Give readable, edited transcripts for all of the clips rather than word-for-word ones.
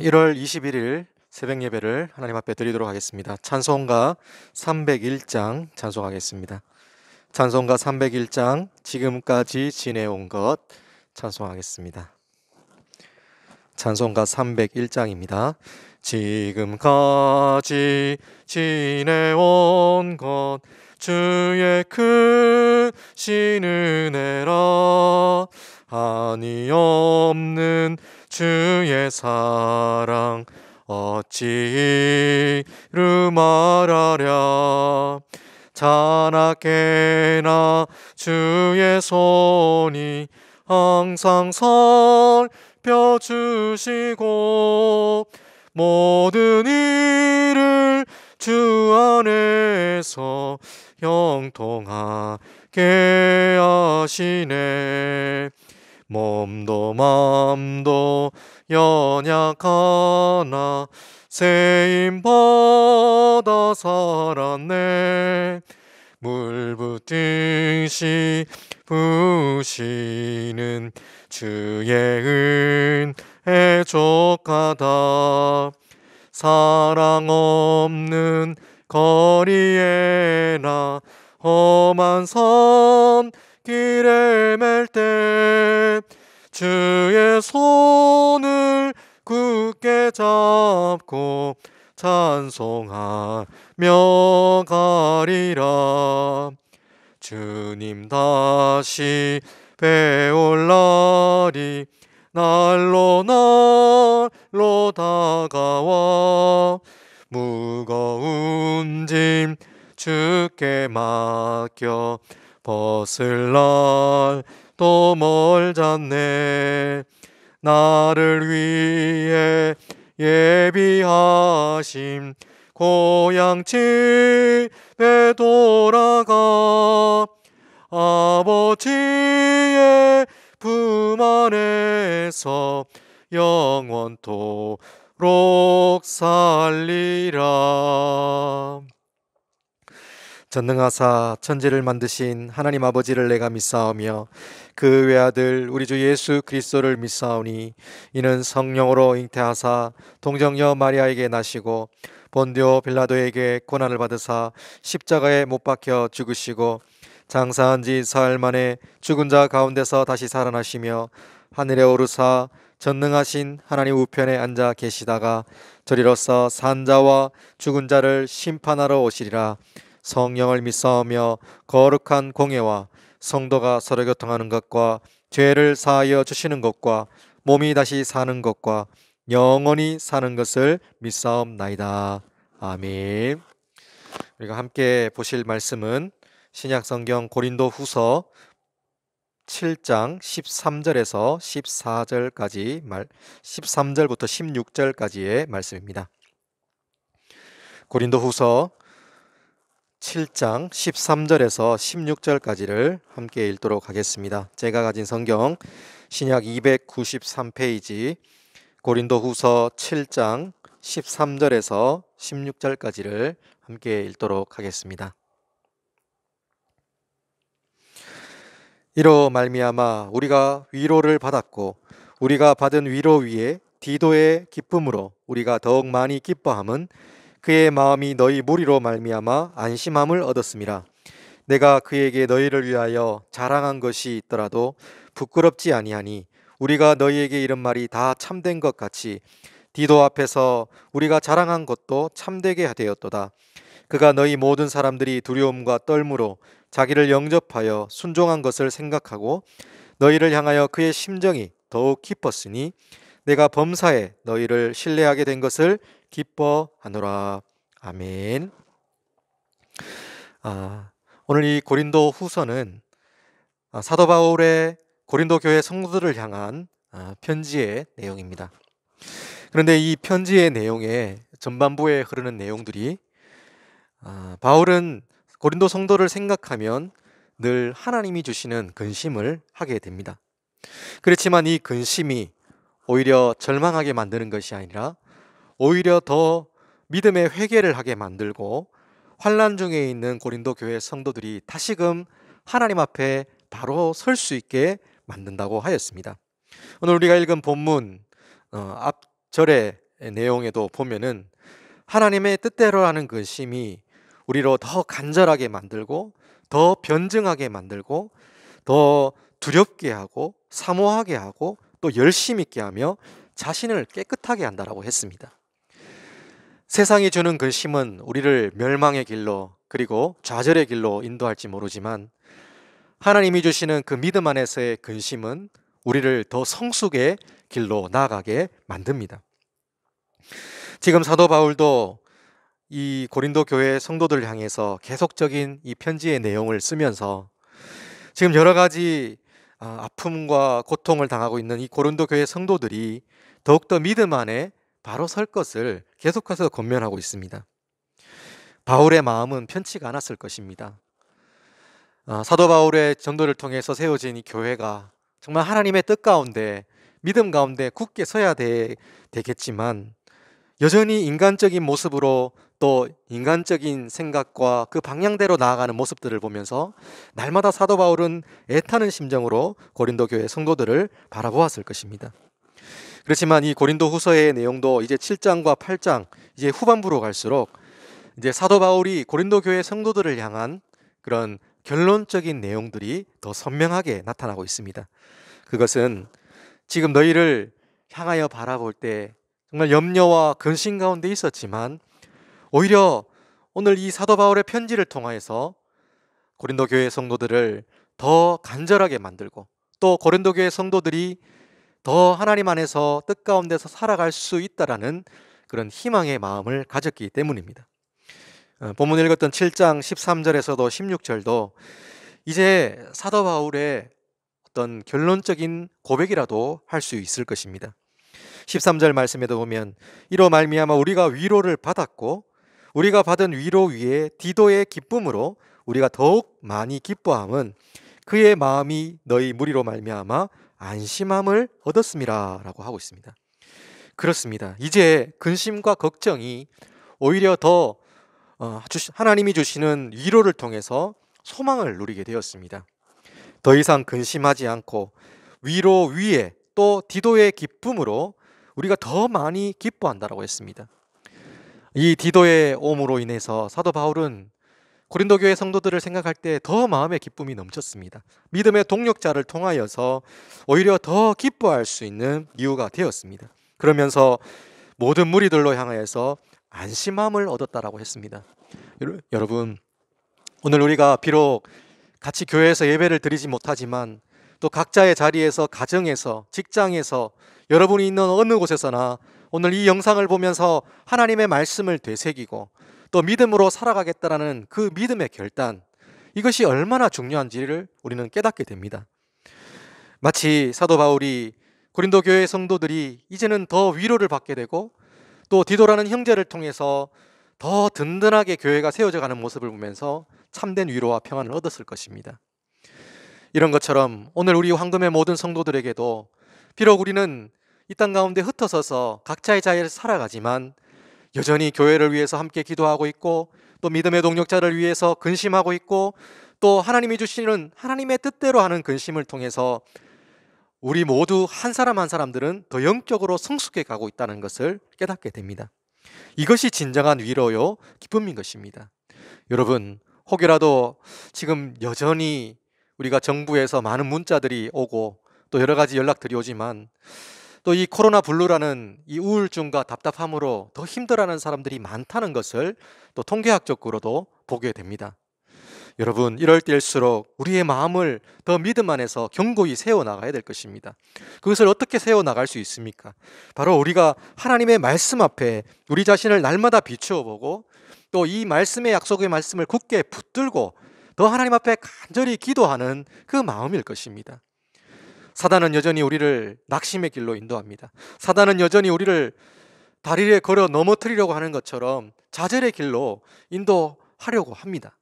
1월 21일 새벽 예배를 하나님 앞에 드리도록 하겠습니다. 찬송가 301장 찬송하겠습니다. 찬송가 301장 지금까지 지내온 것 찬송하겠습니다. 찬송가 301장입니다. 지금까지 지내온 것 주의 크신 은혜라 한이 없는 주의 사랑 어찌 이루 말하랴. 자나깨나 주의 손이 항상 살펴주시고 모든 일을 주 안에서 형통하게 하시네. 몸도 맘도 연약하나 세임받아 살았네. 물 붓듯이 부시는 주의 은혜 족하다. 사랑 없는 거리에나 험한 산 길에 맬 때 주의 손을 굳게 잡고 찬송하며 가리라. 주님 다시 배올 날이 날로 다가와 무거운 짐 주께 맡겨 벗을 날도 멀잖네. 나를 위해 예비하심 고향 집에 돌아가 아버지의 품 안에서 영원토록 살리라. 전능하사 천지를 만드신 하나님 아버지를 내가 믿사오며 그 외아들 우리 주 예수 그리스도를 믿사오니 이는 성령으로 잉태하사 동정녀 마리아에게 나시고 본디오 빌라도에게 고난을 받으사 십자가에 못 박혀 죽으시고 장사한 지 사흘 만에 죽은 자 가운데서 다시 살아나시며 하늘에 오르사 전능하신 하나님 우편에 앉아 계시다가 저리로서 산 자와 죽은 자를 심판하러 오시리라. 성령을 믿사오며 거룩한 공예와 성도가 서로 교통하는 것과 죄를 사하여 주시는 것과 몸이 다시 사는 것과 영원히 사는 것을 믿사옵나이다. 아멘. 우리가 함께 보실 말씀은 신약성경 고린도후서 7장 13절에서 14절까지 13절부터 16절까지의 말씀입니다. 고린도후서 7장 13절에서 16절까지를 함께 읽도록 하겠습니다. 제가 가진 성경 신약 293페이지 고린도후서 7장 13절에서 16절까지를 함께 읽도록 하겠습니다. 이로 말미암아 우리가 위로를 받았고 우리가 받은 위로 위에 디도의 기쁨으로 우리가 더욱 많이 기뻐함은 그의 마음이 너희 무리로 말미암아 안심함을 얻었음이라. 내가 그에게 너희를 위하여 자랑한 것이 있더라도 부끄럽지 아니하니 우리가 너희에게 이런 말이 다 참된 것 같이 디도 앞에서 우리가 자랑한 것도 참되게 되었도다. 그가 너희 모든 사람들이 두려움과 떨므로 자기를 영접하여 순종한 것을 생각하고 너희를 향하여 그의 심정이 더욱 깊었으니 내가 범사에 너희를 신뢰하게 된 것을 기뻐하노라. 아멘. 오늘 이 고린도 후서는 사도 바울의 고린도 교회 성도들을 향한 편지의 내용입니다. 그런데 이 편지의 내용에 전반부에 흐르는 내용들이 바울은 고린도 성도를 생각하면 늘 하나님이 주시는 근심을 하게 됩니다. 그렇지만 이 근심이 오히려 절망하게 만드는 것이 아니라 오히려 더 믿음의 회개를 하게 만들고 환난 중에 있는 고린도 교회 성도들이 다시금 하나님 앞에 바로 설 수 있게 만든다고 하였습니다. 오늘 우리가 읽은 본문 앞절에 내용에도 보면은 하나님의 뜻대로 하는 근심이 우리로 더 간절하게 만들고 더 변증하게 만들고 더 두렵게 하고 사모하게 하고 또 열심 있게 하며 자신을 깨끗하게 한다라고 했습니다. 세상이 주는 근심은 우리를 멸망의 길로 그리고 좌절의 길로 인도할지 모르지만 하나님이 주시는 그 믿음 안에서의 근심은 우리를 더 성숙의 길로 나아가게 만듭니다. 지금 사도 바울도 이 고린도 교회 성도들을 향해서 계속적인 이 편지의 내용을 쓰면서 지금 여러 가지 아픔과 고통을 당하고 있는 이 고린도 교회 성도들이 더욱더 믿음 안에 바로 설 것을 계속해서 권면하고 있습니다. 바울의 마음은 편치가 않았을 것입니다. 사도 바울의 전도를 통해서 세워진 이 교회가 정말 하나님의 뜻 가운데 믿음 가운데 굳게 서야 되겠지만 여전히 인간적인 모습으로 또 인간적인 생각과 그 방향대로 나아가는 모습들을 보면서 날마다 사도 바울은 애타는 심정으로 고린도 교회 성도들을 바라보았을 것입니다. 그렇지만 이 고린도 후서의 내용도 이제 7장과 8장 이제 후반부로 갈수록 이제 사도 바울이 고린도 교회 성도들을 향한 그런 결론적인 내용들이 더 선명하게 나타나고 있습니다. 그것은 지금 너희를 향하여 바라볼 때 정말 염려와 근심 가운데 있었지만 오히려 오늘 이 사도 바울의 편지를 통하여서 고린도 교회 성도들을 더 간절하게 만들고 또 고린도 교회 성도들이 더 하나님 안에서 뜻 가운데서 살아갈 수 있다라는 그런 희망의 마음을 가졌기 때문입니다. 본문 읽었던 7장 13절에서도 16절도 이제 사도 바울의 어떤 결론적인 고백이라도 할 수 있을 것입니다. 13절 말씀에도 보면 이로 말미암아 우리가 위로를 받았고 우리가 받은 위로 위에 디도의 기쁨으로 우리가 더욱 많이 기뻐함은 그의 마음이 너희 무리로 말미암아 안심함을 얻었음이라 라고 하고 있습니다. 그렇습니다. 이제 근심과 걱정이 오히려 더 하나님이 주시는 위로를 통해서 소망을 누리게 되었습니다. 더 이상 근심하지 않고 위로 위에 또 디도의 기쁨으로 우리가 더 많이 기뻐한다라고 했습니다. 이 디도의 오므로 인해서 사도 바울은 고린도 교회 성도들을 생각할 때 더 마음의 기쁨이 넘쳤습니다. 믿음의 동력자를 통하여서 오히려 더 기뻐할 수 있는 이유가 되었습니다. 그러면서 모든 무리들로 향하여서 안심함을 얻었다라고 했습니다. 여러분, 오늘 우리가 비록 같이 교회에서 예배를 드리지 못하지만 또 각자의 자리에서 가정에서 직장에서 여러분이 있는 어느 곳에서나 오늘 이 영상을 보면서 하나님의 말씀을 되새기고 또 믿음으로 살아가겠다라는 그 믿음의 결단, 이것이 얼마나 중요한지를 우리는 깨닫게 됩니다. 마치 사도 바울이 고린도 교회 성도들이 이제는 더 위로를 받게 되고 또 디도라는 형제를 통해서 더 든든하게 교회가 세워져 가는 모습을 보면서 참된 위로와 평안을 얻었을 것입니다. 이런 것처럼 오늘 우리 황금의 모든 성도들에게도 비록 우리는 이 땅 가운데 흩어서서 각자의 자리에서 살아가지만 여전히 교회를 위해서 함께 기도하고 있고 또 믿음의 동력자를 위해서 근심하고 있고 또 하나님이 주시는 하나님의 뜻대로 하는 근심을 통해서 우리 모두 한 사람 한 사람들은 더 영적으로 성숙해 가고 있다는 것을 깨닫게 됩니다. 이것이 진정한 위로요 기쁨인 것입니다. 여러분, 혹여라도 지금 여전히 우리가 정부에서 많은 문자들이 오고 또 여러 가지 연락들이 오지만 또 이 코로나 블루라는 이 우울증과 답답함으로 더 힘들어하는 사람들이 많다는 것을 또 통계학적으로도 보게 됩니다. 여러분, 이럴 때일수록 우리의 마음을 더 믿음 안에서 견고히 세워나가야 될 것입니다. 그것을 어떻게 세워나갈 수 있습니까? 바로 우리가 하나님의 말씀 앞에 우리 자신을 날마다 비추어 보고 또 이 말씀의 약속의 말씀을 굳게 붙들고 더 하나님 앞에 간절히 기도하는 그 마음일 것입니다. 사단은 여전히 우리를 낙심의 길로 인도합니다. 사단은 여전히 우리를 다리를 걸어 넘어뜨리려고 하는 것처럼 좌절의 길로 인도하려고 합니다.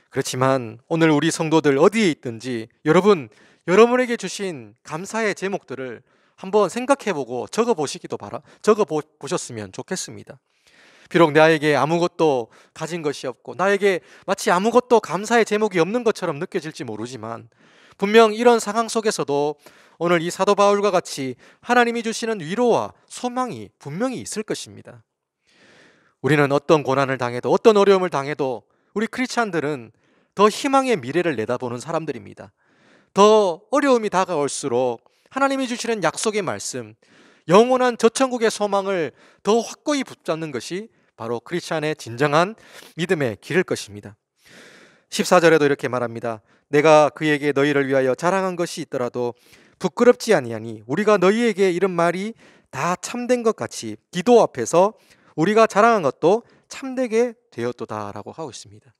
그렇지만 오늘 우리 성도들 어디에 있든지 여러분에게 주신 감사의 제목들을 한번 생각해보고 적어보셨으면 좋겠습니다. 비록 나에게 아무것도 가진 것이 없고 나에게 마치 아무것도 감사의 제목이 없는 것처럼 느껴질지 모르지만 분명 이런 상황 속에서도 오늘 이 사도 바울과 같이 하나님이 주시는 위로와 소망이 분명히 있을 것입니다. 우리는 어떤 고난을 당해도 어떤 어려움을 당해도 우리 크리스찬들은 더 희망의 미래를 내다보는 사람들입니다. 더 어려움이 다가올수록 하나님이 주시는 약속의 말씀, 영원한 저천국의 소망을 더 확고히 붙잡는 것이 바로 크리스찬의 진정한 믿음의 길일 것입니다. 14절에도 이렇게 말합니다. 내가 그에게 너희를 위하여 자랑한 것이 있더라도 부끄럽지 아니하니 우리가 너희에게 이런 말이 다 참된 것 같이 기도 앞에서 우리가 자랑한 것도 참되게 되었도다 라고 하고 있습니다.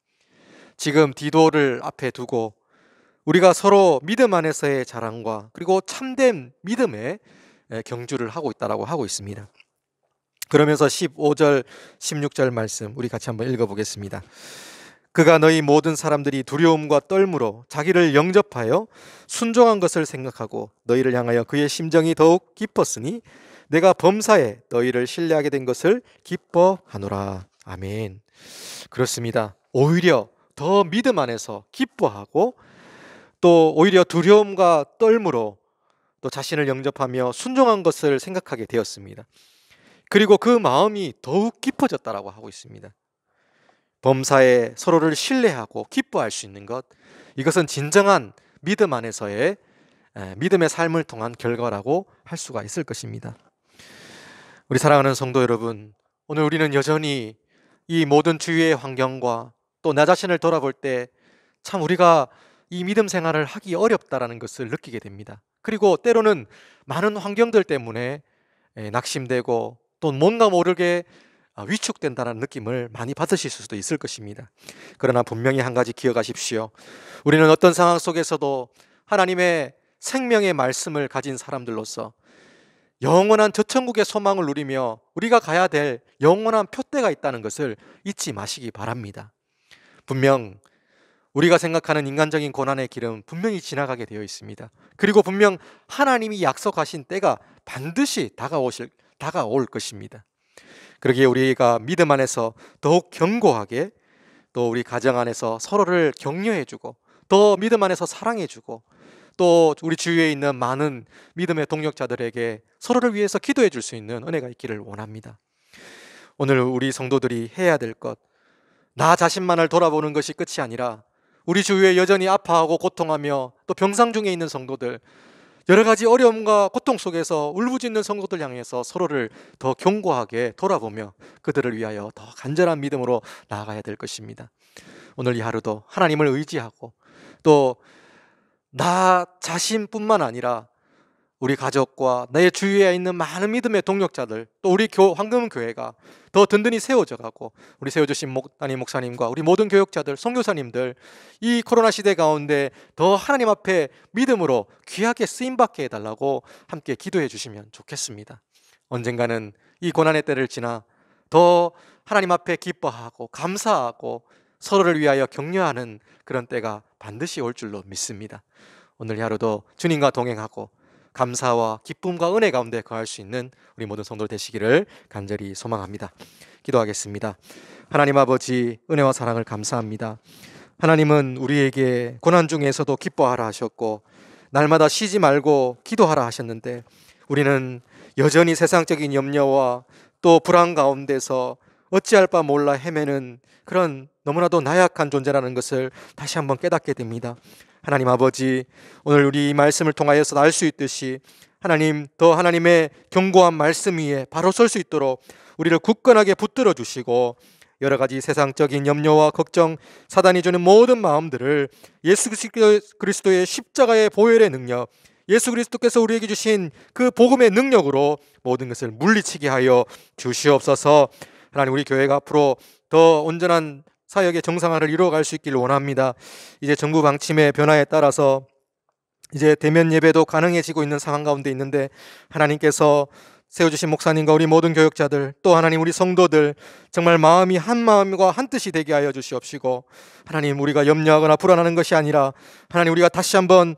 지금 디도를 앞에 두고 우리가 서로 믿음 안에서의 자랑과 그리고 참된 믿음의 경주를 하고 있다라고 하고 있습니다. 그러면서 15절, 16절 말씀 우리 같이 한번 읽어보겠습니다. 그가 너희 모든 사람들이 두려움과 떨므로 자기를 영접하여 순종한 것을 생각하고 너희를 향하여 그의 심정이 더욱 깊었으니 내가 범사에 너희를 신뢰하게 된 것을 기뻐하노라. 아멘. 그렇습니다. 오히려 더 믿음 안에서 기뻐하고 또 오히려 두려움과 떨므로 또 자신을 영접하며 순종한 것을 생각하게 되었습니다. 그리고 그 마음이 더욱 깊어졌다라고 하고 있습니다. 범사에 서로를 신뢰하고 기뻐할 수 있는 것, 이것은 진정한 믿음 안에서의 믿음의 삶을 통한 결과라고 할 수가 있을 것입니다. 우리 사랑하는 성도 여러분, 오늘 우리는 여전히 이 모든 주위의 환경과 또 나 자신을 돌아볼 때 참 우리가 이 믿음 생활을 하기 어렵다라는 것을 느끼게 됩니다. 그리고 때로는 많은 환경들 때문에 낙심되고 또 뭔가 모르게 위축된다는 느낌을 많이 받으실 수도 있을 것입니다. 그러나 분명히 한 가지 기억하십시오. 우리는 어떤 상황 속에서도 하나님의 생명의 말씀을 가진 사람들로서 영원한 저천국의 소망을 누리며 우리가 가야 될 영원한 표대가 있다는 것을 잊지 마시기 바랍니다. 분명 우리가 생각하는 인간적인 고난의 길은 분명히 지나가게 되어 있습니다. 그리고 분명 하나님이 약속하신 때가 반드시 다가올 것입니다. 그러기에 우리가 믿음 안에서 더욱 견고하게 또 우리 가정 안에서 서로를 격려해주고 더 믿음 안에서 사랑해주고 또 우리 주위에 있는 많은 믿음의 동역자들에게 서로를 위해서 기도해 줄 수 있는 은혜가 있기를 원합니다. 오늘 우리 성도들이 해야 될 것, 나 자신만을 돌아보는 것이 끝이 아니라 우리 주위에 여전히 아파하고 고통하며 또 병상 중에 있는 성도들, 여러 가지 어려움과 고통 속에서 울부짖는 성도들 향해서 서로를 더 견고하게 돌아보며 그들을 위하여 더 간절한 믿음으로 나아가야 될 것입니다. 오늘 이 하루도 하나님을 의지하고 또 나 자신뿐만 아니라 우리 가족과 내 주위에 있는 많은 믿음의 동역자들, 또 우리 황금교회가 더 든든히 세워져 가고 우리 세워주신 담임 목사님과 우리 모든 교역자들, 선교사님들 이 코로나 시대 가운데 더 하나님 앞에 믿음으로 귀하게 쓰임받게 해달라고 함께 기도해 주시면 좋겠습니다. 언젠가는 이 고난의 때를 지나 더 하나님 앞에 기뻐하고 감사하고 서로를 위하여 격려하는 그런 때가 반드시 올 줄로 믿습니다. 오늘 하루도 주님과 동행하고 감사와 기쁨과 은혜 가운데 거할 수 있는 우리 모든 성도 되시기를 간절히 소망합니다. 기도하겠습니다. 하나님 아버지, 은혜와 사랑을 감사합니다. 하나님은 우리에게 고난 중에서도 기뻐하라 하셨고 날마다 쉬지 말고 기도하라 하셨는데 우리는 여전히 세상적인 염려와 또 불안 가운데서 어찌할 바 몰라 헤매는 그런 너무나도 나약한 존재라는 것을 다시 한번 깨닫게 됩니다. 하나님 아버지, 오늘 우리 이 말씀을 통하여서 알 수 있듯이 하나님, 더 하나님의 견고한 말씀 위에 바로 설 수 있도록 우리를 굳건하게 붙들어 주시고 여러 가지 세상적인 염려와 걱정, 사단이 주는 모든 마음들을 예수 그리스도의 십자가의 보혈의 능력, 예수 그리스도께서 우리에게 주신 그 복음의 능력으로 모든 것을 물리치게 하여 주시옵소서. 하나님, 우리 교회가 앞으로 더 온전한 사역의 정상화를 이루어갈 수 있기를 원합니다. 이제 정부 방침의 변화에 따라서 이제 대면 예배도 가능해지고 있는 상황 가운데 있는데 하나님께서 세워주신 목사님과 우리 모든 교역자들 또 하나님 우리 성도들 정말 마음이 한 마음과 한 뜻이 되게 하여 주시옵시고 하나님, 우리가 염려하거나 불안하는 것이 아니라 하나님, 우리가 다시 한번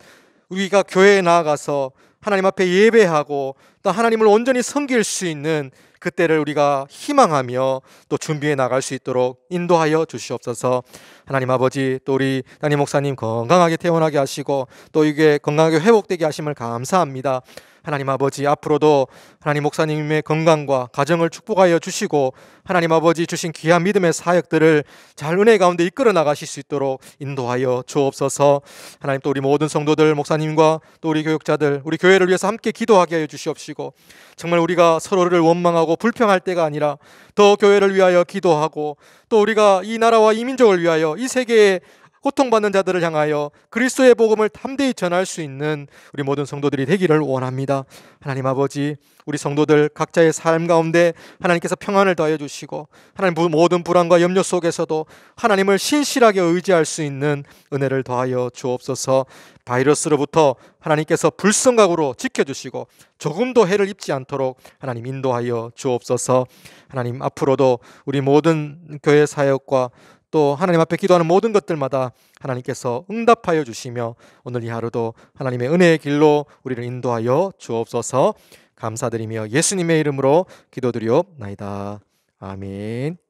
우리가 교회에 나아가서 하나님 앞에 예배하고 또 하나님을 온전히 섬길 수 있는 그때를 우리가 희망하며 또 준비해 나갈 수 있도록 인도하여 주시옵소서. 하나님 아버지, 또 우리 담임 목사님 건강하게 퇴원하게 하시고 또 이게 건강하게 회복되게 하심을 감사합니다. 하나님 아버지, 앞으로도 하나님 목사님의 건강과 가정을 축복하여 주시고 하나님 아버지 주신 귀한 믿음의 사역들을 잘 은혜 가운데 이끌어 나가실 수 있도록 인도하여 주옵소서. 하나님, 또 우리 모든 성도들, 목사님과 또 우리 교육자들, 우리 교회를 위해서 함께 기도하게 하여 주시옵시고, 정말 우리가 서로를 원망하고 불평할 때가 아니라 더 교회를 위하여 기도하고 또 우리가 이 나라와 이 민족을 위하여 이 세계에 고통받는 자들을 향하여 그리스도의 복음을 담대히 전할 수 있는 우리 모든 성도들이 되기를 원합니다. 하나님 아버지, 우리 성도들 각자의 삶 가운데 하나님께서 평안을 더해 주시고 하나님 모든 불안과 염려 속에서도 하나님을 신실하게 의지할 수 있는 은혜를 더하여 주옵소서. 바이러스로부터 하나님께서 불성각으로 지켜주시고 조금도 해를 입지 않도록 하나님 인도하여 주옵소서. 하나님, 앞으로도 우리 모든 교회 사역과 또 하나님 앞에 기도하는 모든 것들마다 하나님께서 응답하여 주시며 오늘 이 하루도 하나님의 은혜의 길로 우리를 인도하여 주옵소서. 감사드리며 예수님의 이름으로 기도드리옵나이다. 아멘.